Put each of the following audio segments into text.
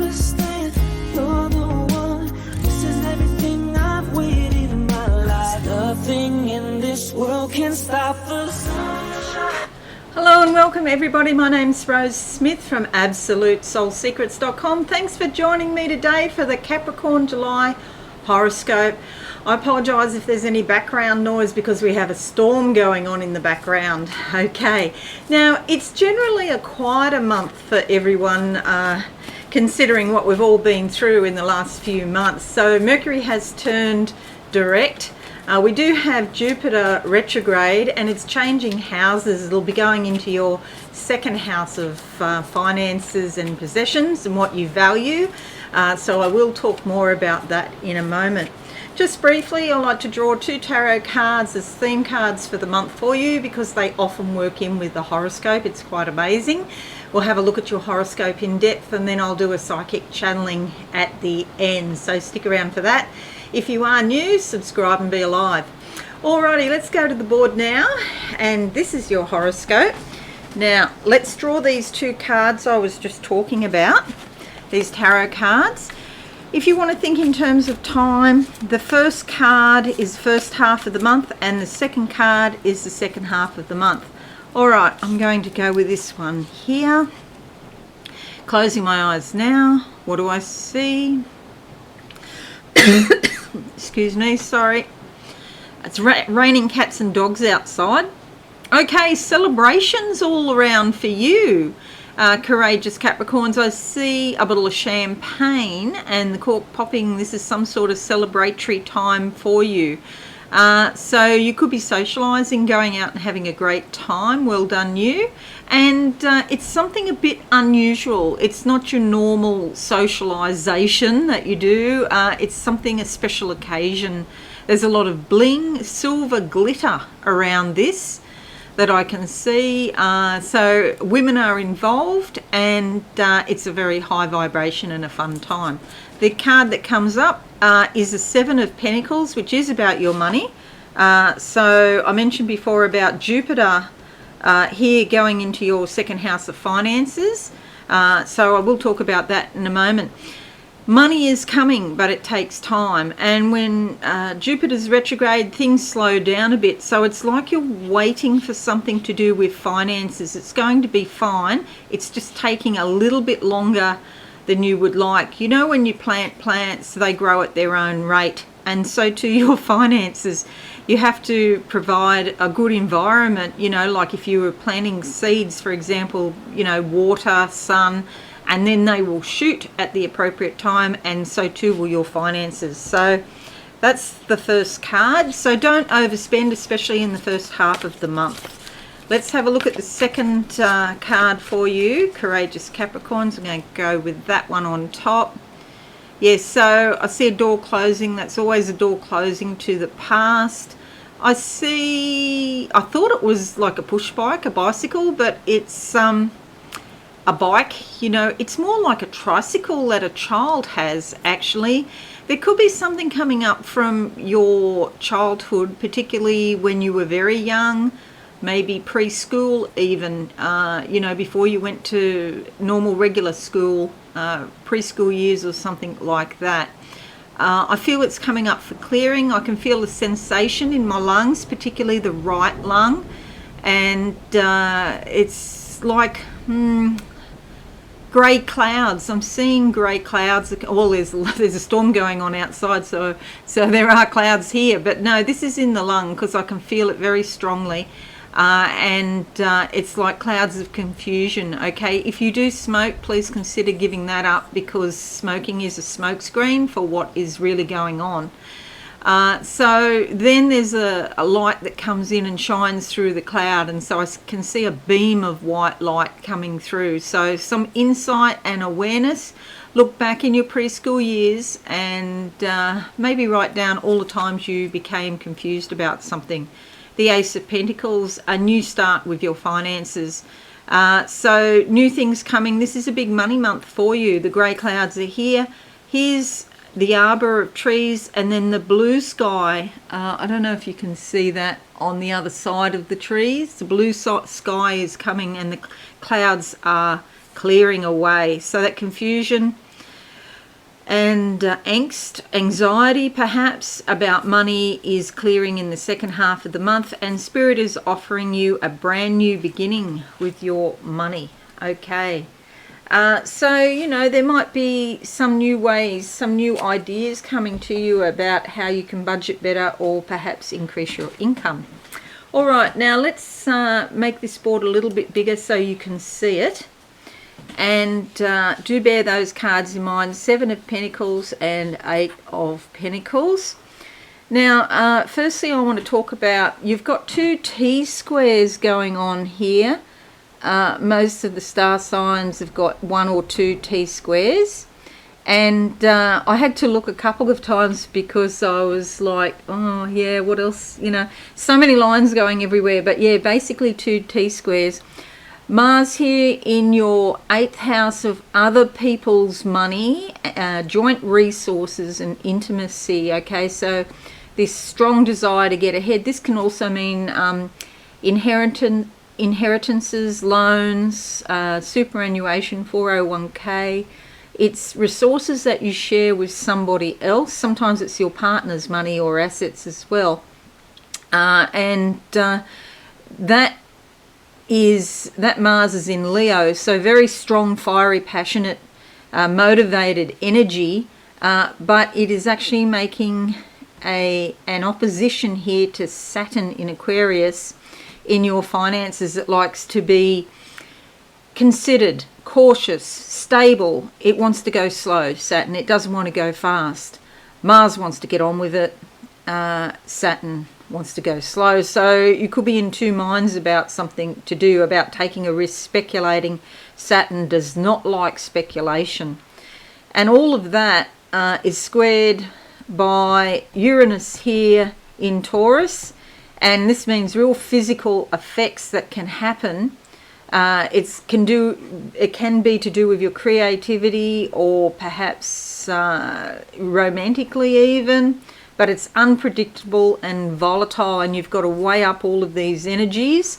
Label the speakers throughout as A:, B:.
A: understand. You're the one. This is everything I've waited in my life. Nothing in this world can stop the sunshine.
B: Hello and welcome everybody. My name's Rose Smith from AbsoluteSoulSecrets.com. Thanks for joining me today for the Capricorn July horoscope. I apologise if there's any background noise because we have a storm going on in the background. Okay, now it's generally a quieter month for everyone considering what we've all been through in the last few months. So Mercury has turned direct. We do have Jupiter retrograde and it's changing houses. It'll be going into your second house of finances and possessions and what you value. So I will talk more about that in a moment. Just briefly, I like to draw two tarot cards as theme cards for the month for you because they often work in with the horoscope. It's quite amazing. We'll have a look at your horoscope in depth and then I'll do a psychic channeling at the end. So stick around for that. If you are new, subscribe and be alive. Alrighty, let's go to the board now. And this is your horoscope. Now, let's draw these two cards I was just talking about. These tarot cards. If you want to think in terms of time, the first card is first half of the month and the second card is the second half of the month. Alright, I'm going to go with this one here. Closing my eyes now. What do I see? Excuse me, sorry. It's raining cats and dogs outside. Okay, celebrations all around for you. Courageous Capricorns. I see a bottle of champagne and the cork popping. This is some sort of celebratory time for you. So you could be socializing, going out and having a great time. Well done you. And it's something a bit unusual. It's not your normal socialization that you do. It's something, a special occasion. There's a lot of bling, silver glitter around this that I can see. So women are involved and it's a very high vibration and a fun time. The card that comes up is the Seven of Pentacles, which is about your money. So I mentioned before about Jupiter here going into your second house of finances. So I will talk about that in a moment. Money is coming, but it takes time. And when Jupiter's retrograde, things slow down a bit. So it's like you're waiting for something to do with finances. It's going to be fine. It's just taking a little bit longer than you would like. You know, when you plant plants, they grow at their own rate. And so to your finances, you have to provide a good environment. You know, like if you were planting seeds, for example, you know, water, sun, and then they will shoot at the appropriate time, and so too will your finances. So that's the first card. So don't overspend, especially in the first half of the month. Let's have a look at the second card for you, Courageous Capricorns. I'm going to go with that one on top. Yes, so I see a door closing. That's always a door closing to the past. I thought it was like a push bike, a bicycle, but it's a bike. You know, it's more like a tricycle that a child has actually. There could be something coming up from your childhood, particularly when you were very young, maybe preschool even, you know, before you went to normal regular school, preschool years or something like that. I feel it's coming up for clearing. I can feel the sensation in my lungs, particularly the right lung, and it's like grey clouds. I'm seeing grey clouds. Well, there's a storm going on outside, so there are clouds here. But no, this is in the lung because I can feel it very strongly. And it's like clouds of confusion. Okay, if you do smoke, please consider giving that up because smoking is a smokescreen for what is really going on. So then there's a light that comes in and shines through the cloud, and so I can see a beam of white light coming through. So some insight and awareness. Look back in your preschool years and maybe write down all the times you became confused about something. The Ace of Pentacles, a new start with your finances. So new things coming. This is a big money month for you. The grey clouds are here. Here's the arbor of trees and then the blue sky. I don't know if you can see that on the other side of the trees. The blue sky is coming and the clouds are clearing away. So that confusion, And angst, anxiety perhaps about money is clearing in the second half of the month, and Spirit is offering you a brand new beginning with your money. Okay. So, you know, there might be some new ways, some new ideas coming to you about how you can budget better or perhaps increase your income. All right, now let's make this board a little bit bigger so you can see it. And do bear those cards in mind, 7 of Pentacles and 8 of Pentacles. Now, firstly, I want to talk about, you've got 2 T-squares going on here. Most of the star signs have got 1 or 2 T-squares. And I had to look a couple of times because I was like, oh, yeah, what else? You know, so many lines going everywhere. But, yeah, basically 2 T-squares. Mars here in your 8th house of other people's money, joint resources and intimacy. Okay, so this strong desire to get ahead. This can also mean inheritances, loans, superannuation, 401k. It's resources that you share with somebody else. Sometimes it's your partner's money or assets as well. That Mars is in Leo, so very strong, fiery, passionate, motivated energy, but it is actually making an opposition here to Saturn in Aquarius in your finances. It likes to be considered, cautious, stable. It wants to go slow, Saturn. It doesn't want to go fast. Mars wants to get on with it. Saturn wants to go slow. So you could be in 2 minds about something to do, about taking a risk, speculating. Saturn does not like speculation. And all of that is squared by Uranus here in Taurus. And this means real physical effects that can happen. It can be to do with your creativity or perhaps romantically even. But it's unpredictable and volatile, and you've got to weigh up all of these energies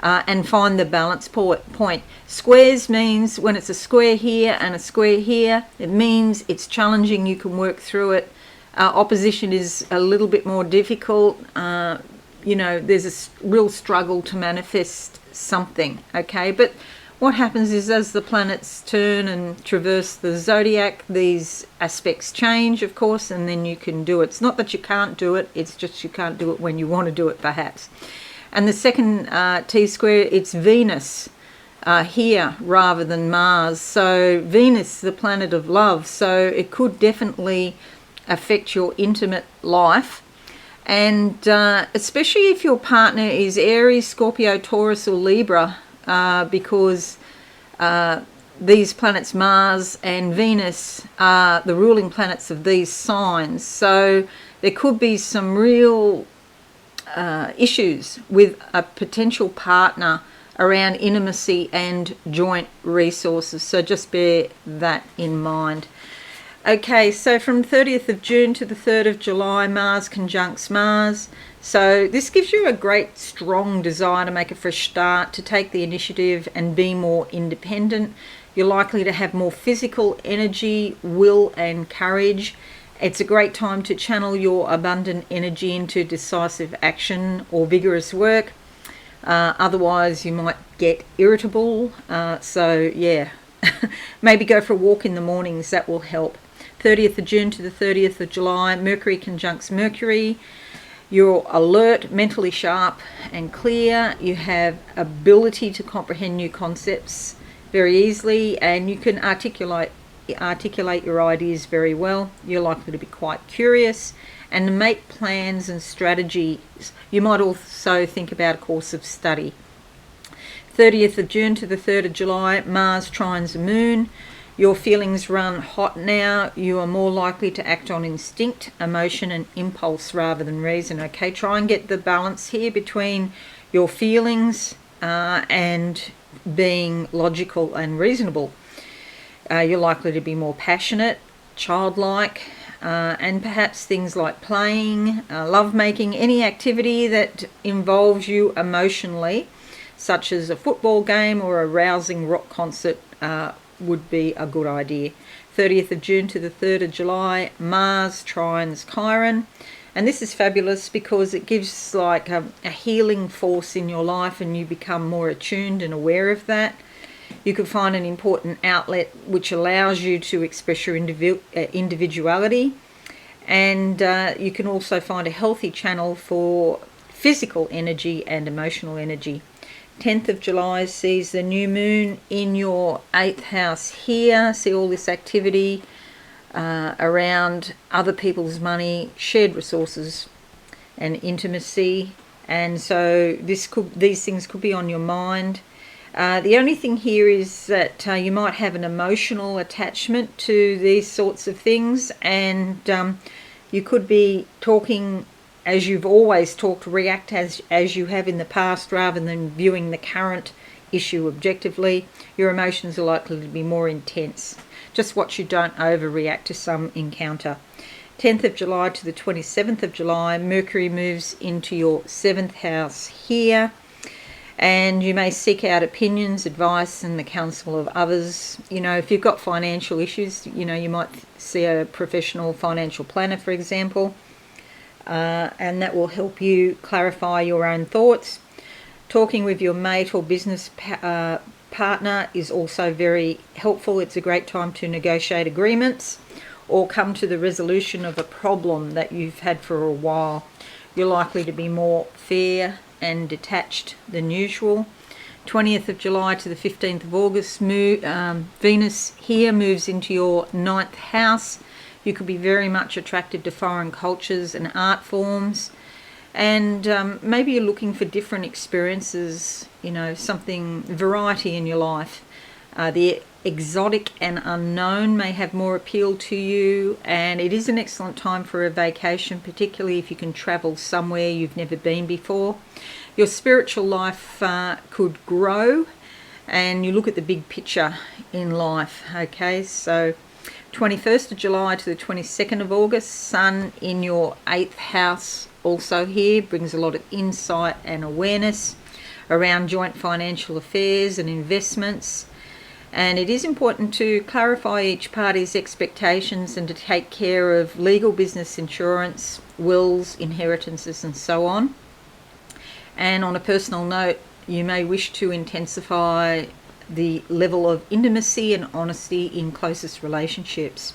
B: and find the balance point. Squares means when it's a square here and a square here, it means it's challenging, you can work through it. Opposition is a little bit more difficult. You know, there's a real struggle to manifest something, okay? But what happens is as the planets turn and traverse the zodiac, these aspects change, of course, and then you can do it. It's not that you can't do it, it's just you can't do it when you want to do it, perhaps. And the second T-square, it's Venus here rather than Mars. So Venus, the planet of love, so it could definitely affect your intimate life. And especially if your partner is Aries, Scorpio, Taurus or Libra, because these planets Mars and Venus are the ruling planets of these signs. So there could be some real issues with a potential partner around intimacy and joint resources. So just bear that in mind. Okay, so from 30th of June to the 3rd of July, Mars conjuncts Mars. So this gives you a great strong desire to make a fresh start, to take the initiative and be more independent. You're likely to have more physical energy, will and courage. It's a great time to channel your abundant energy into decisive action or vigorous work. Otherwise you might get irritable. So yeah, maybe go for a walk in the mornings, that will help. 30th of June to the 30th of July, Mercury conjuncts Mercury. You're alert, mentally sharp and clear. You have ability to comprehend new concepts very easily, and you can articulate your ideas very well. You're likely to be quite curious and to make plans and strategies. You might also think about a course of study. 30th of June to the 3rd of July, Mars trines the Moon. Your feelings run hot now. You are more likely to act on instinct, emotion and impulse rather than reason. Okay, try and get the balance here between your feelings and being logical and reasonable. You're likely to be more passionate, childlike, and perhaps things like playing, lovemaking, any activity that involves you emotionally, such as a football game or a rousing rock concert, would be a good idea. 30th of June to the 3rd of July, Mars trines Chiron. And this is fabulous because it gives like a healing force in your life, and you become more attuned and aware of that. You could find an important outlet which allows you to express your individuality. And you can also find a healthy channel for physical energy and emotional energy. 10th of July sees the new moon in your 8th house here. See all this activity around other people's money, shared resources and intimacy. And so these things could be on your mind. The only thing here is that you might have an emotional attachment to these sorts of things, and you could be talking as you've always talked, react as you have in the past, rather than viewing the current issue objectively. Your emotions are likely to be more intense. Just watch you don't overreact to some encounter. 10th of July to the 27th of July, Mercury moves into your 7th house here, and you may seek out opinions, advice and the counsel of others. You know, if you've got financial issues, you know, you might see a professional financial planner, for example, and that will help you clarify your own thoughts. Talking with your mate or business partner is also very helpful. It's a great time to negotiate agreements or come to the resolution of a problem that you've had for a while. You're likely to be more fair and detached than usual. 20th of July to the 15th of August, Venus here moves into your 9th house. You could be very much attracted to foreign cultures and art forms, and maybe you're looking for different experiences, you know, something, variety in your life. The exotic and unknown may have more appeal to you, and it is an excellent time for a vacation, particularly if you can travel somewhere you've never been before. Your spiritual life could grow, and you look at the big picture in life. Okay, so 21st of July to the 22nd of August, Sun in your 8th house also here, brings a lot of insight and awareness around joint financial affairs and investments. And it is important to clarify each party's expectations and to take care of legal business, insurance, wills, inheritances and so on. And on a personal note, you may wish to intensify the level of intimacy and honesty in closest relationships.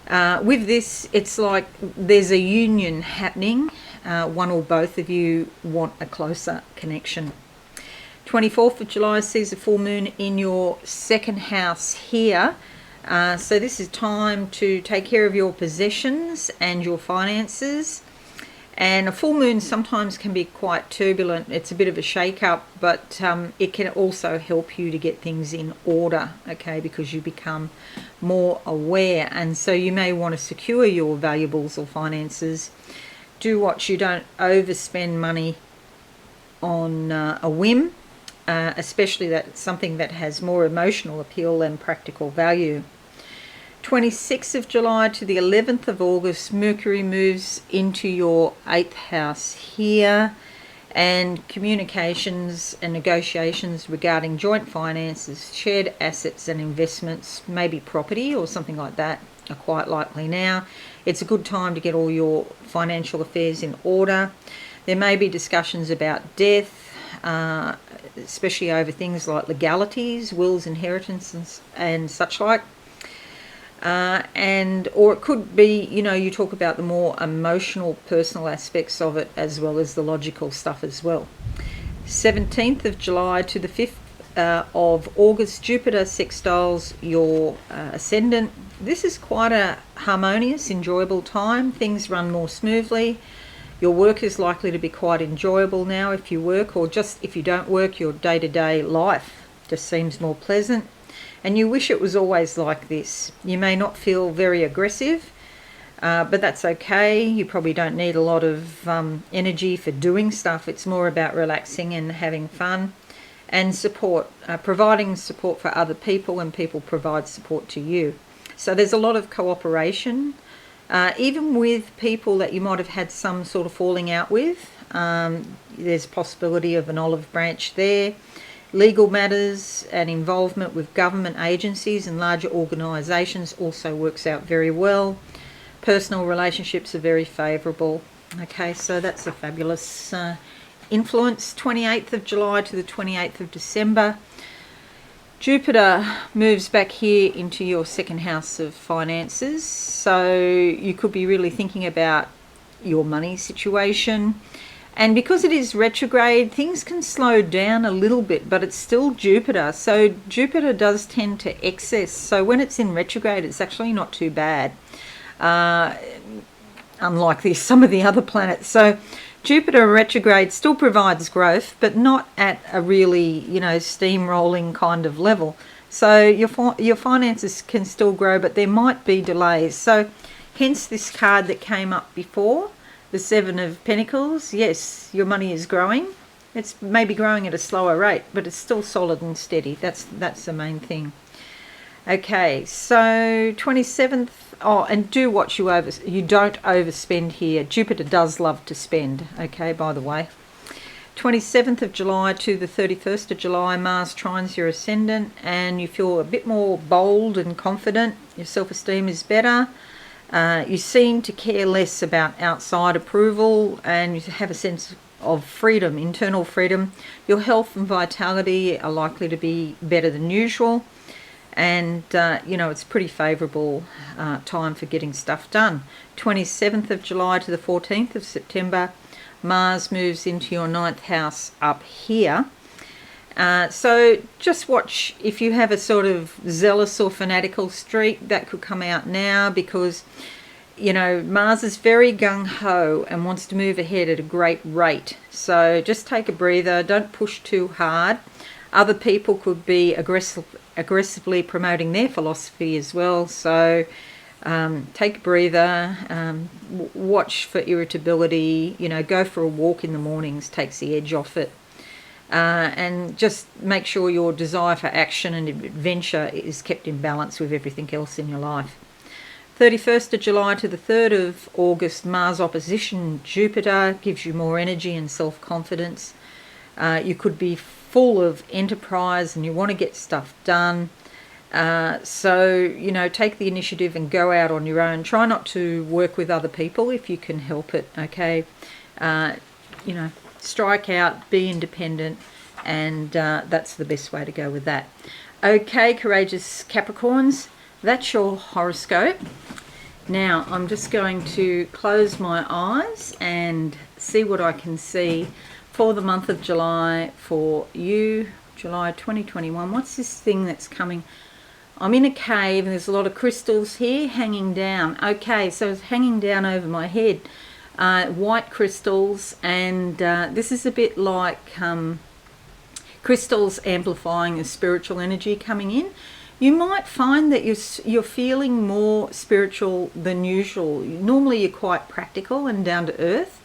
B: With this, it's like there's a union happening. One or both of you want a closer connection. 24th of July sees a full moon in your 2nd house here. So this is time to take care of your possessions and your finances. And a full moon sometimes can be quite turbulent. It's a bit of a shake-up, but it can also help you to get things in order, okay, because you become more aware. And so you may want to secure your valuables or finances. Do watch you don't overspend money on a whim, especially that's something that has more emotional appeal than practical value. 26th of July to the 11th of August, Mercury moves into your 8th house here, and communications and negotiations regarding joint finances, shared assets and investments, maybe property or something like that, are quite likely now. It's a good time to get all your financial affairs in order. There may be discussions about death, especially over things like legalities, wills, inheritances and such like. Or it could be, you know, you talk about the more emotional, personal aspects of it as well as the logical stuff as well. 17th of July to the 5th of August, Jupiter sextiles your ascendant. This is quite a harmonious, enjoyable time. Things run more smoothly. Your work is likely to be quite enjoyable now if you work, or just if you don't work, your day-to-day life just seems more pleasant. And you wish it was always like this. You may not feel very aggressive, but that's okay. You probably don't need a lot of energy for doing stuff. It's more about relaxing and having fun and support, providing support for other people, and people provide support to you. So there's a lot of cooperation, even with people that you might have had some sort of falling out with. There's a possibility of an olive branch there. Legal matters and involvement with government agencies and larger organisations also works out very well. Personal relationships are very favourable. Okay, so that's a fabulous influence. 28th of July to the 28th of December. Jupiter moves back here into your second house of finances. So you could be really thinking about your money situation. And because it is retrograde, things can slow down a little bit, but it's still Jupiter. So Jupiter does tend to excess. So when it's in retrograde, it's actually not too bad. Unlike some of the other planets. So Jupiter retrograde still provides growth, but not at a really, steamrolling kind of level. So your finances can still grow, but there might be delays. So hence this card that came up before, the Seven of Pentacles. Yes, your money is growing. It's maybe growing at a slower rate, but it's still solid and steady. That's the main thing. Okay, so 27th. Oh, and do watch you don't overspend here. Jupiter does love to spend. Okay, by the way. 27th of July to the 31st of July, Mars trines your ascendant, and you feel a bit more bold and confident. Your self-esteem is better. You seem to care less about outside approval, and you have a sense of freedom, internal freedom. Your health and vitality are likely to be better than usual, and it's pretty favourable time for getting stuff done. 27th of July to the 14th of September, Mars moves into your 9th house up here. So just watch if you have a sort of zealous or fanatical streak. That could come out now, because Mars is very gung-ho and wants to move ahead at a great rate. So just take a breather, don't push too hard. Other people could be aggressively promoting their philosophy as well. So take a breather, watch for irritability, go for a walk in the mornings, takes the edge off it. And just make sure your desire for action and adventure is kept in balance with everything else in your life. 31st of July to the 3rd of August, Mars opposition Jupiter gives you more energy and self-confidence. You could be full of enterprise and you want to get stuff done. So, take the initiative and go out on your own. Try not to work with other people if you can help it, okay? Strike out, be independent, and that's the best way to go with that. Okay, courageous Capricorns, that's your horoscope. Now, I'm just going to close my eyes and see what I can see for the month of July for you, July 2021. What's this thing that's coming? I'm in a cave and there's a lot of crystals here hanging down. Okay, so it's hanging down over my head. White crystals, and this is a bit like crystals amplifying the spiritual energy coming in. You might find that you're feeling more spiritual than usual. Normally you're quite practical and down to earth,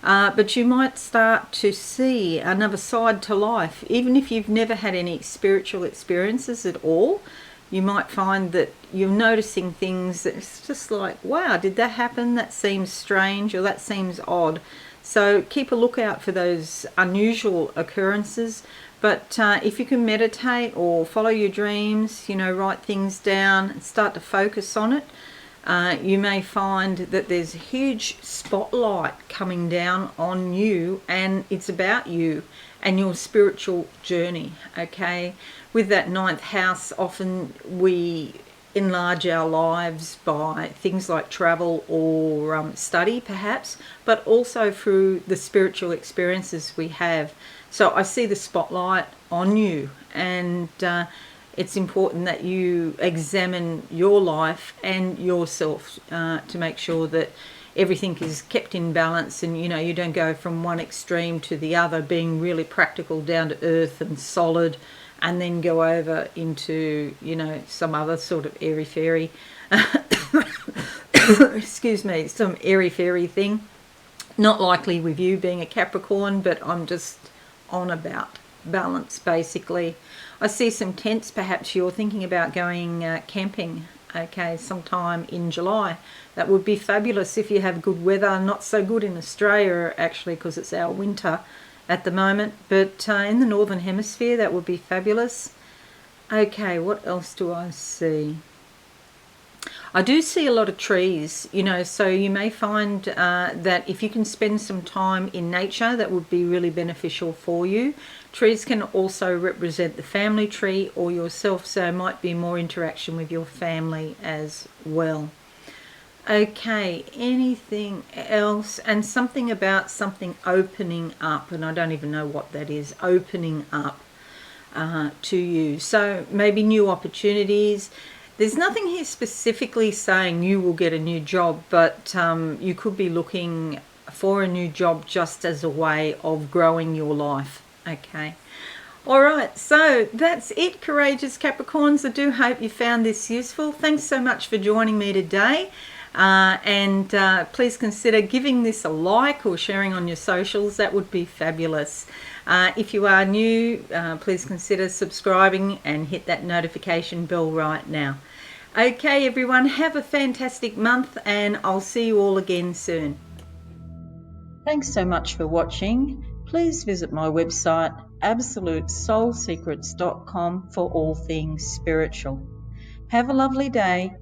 B: but you might start to see another side to life. Even if you've never had any spiritual experiences at all, you might find that you're noticing things that it's just like, wow, did that happen? That seems strange, or that seems odd. So keep a lookout for those unusual occurrences. But if you can meditate or follow your dreams, write things down and start to focus on it, you may find that there's a huge spotlight coming down on you, and it's about you and your spiritual journey, okay? With that 9th house, often we enlarge our lives by things like travel or study perhaps, but also through the spiritual experiences we have. So I see the spotlight on you, and it's important that you examine your life and yourself to make sure that everything is kept in balance, and you don't go from one extreme to the other, being really practical, down to earth and solid, and then go over into some other sort of airy-fairy excuse me, some airy-fairy thing. Not likely with you being a Capricorn, but I'm just on about balance basically. I see some tents. Perhaps you're thinking about going camping, okay, sometime in July. That would be fabulous if you have good weather. Not so good in Australia actually, because it's our winter, at the moment, but in the Northern Hemisphere, that would be fabulous. Okay, what else do I see? I do see a lot of trees, so you may find that if you can spend some time in nature, that would be really beneficial for you. Trees can also represent the family tree or yourself, so it might be more interaction with your family as well. Okay, anything else? And something about something opening up, and I don't even know what that is, opening up to you. So maybe new opportunities. There's nothing here specifically saying you will get a new job, but you could be looking for a new job just as a way of growing your life. Okay. All right, so that's it, courageous Capricorns. I do hope you found this useful. Thanks so much for joining me today. And please consider giving this a like or sharing on your socials. That would be fabulous. If you are new, please consider subscribing and hit that notification bell right now. Okay, everyone, have a fantastic month, and I'll see you all again soon. Thanks so much for watching. Please visit my website, absolutesoulsecrets.com, for all things spiritual. Have a lovely day.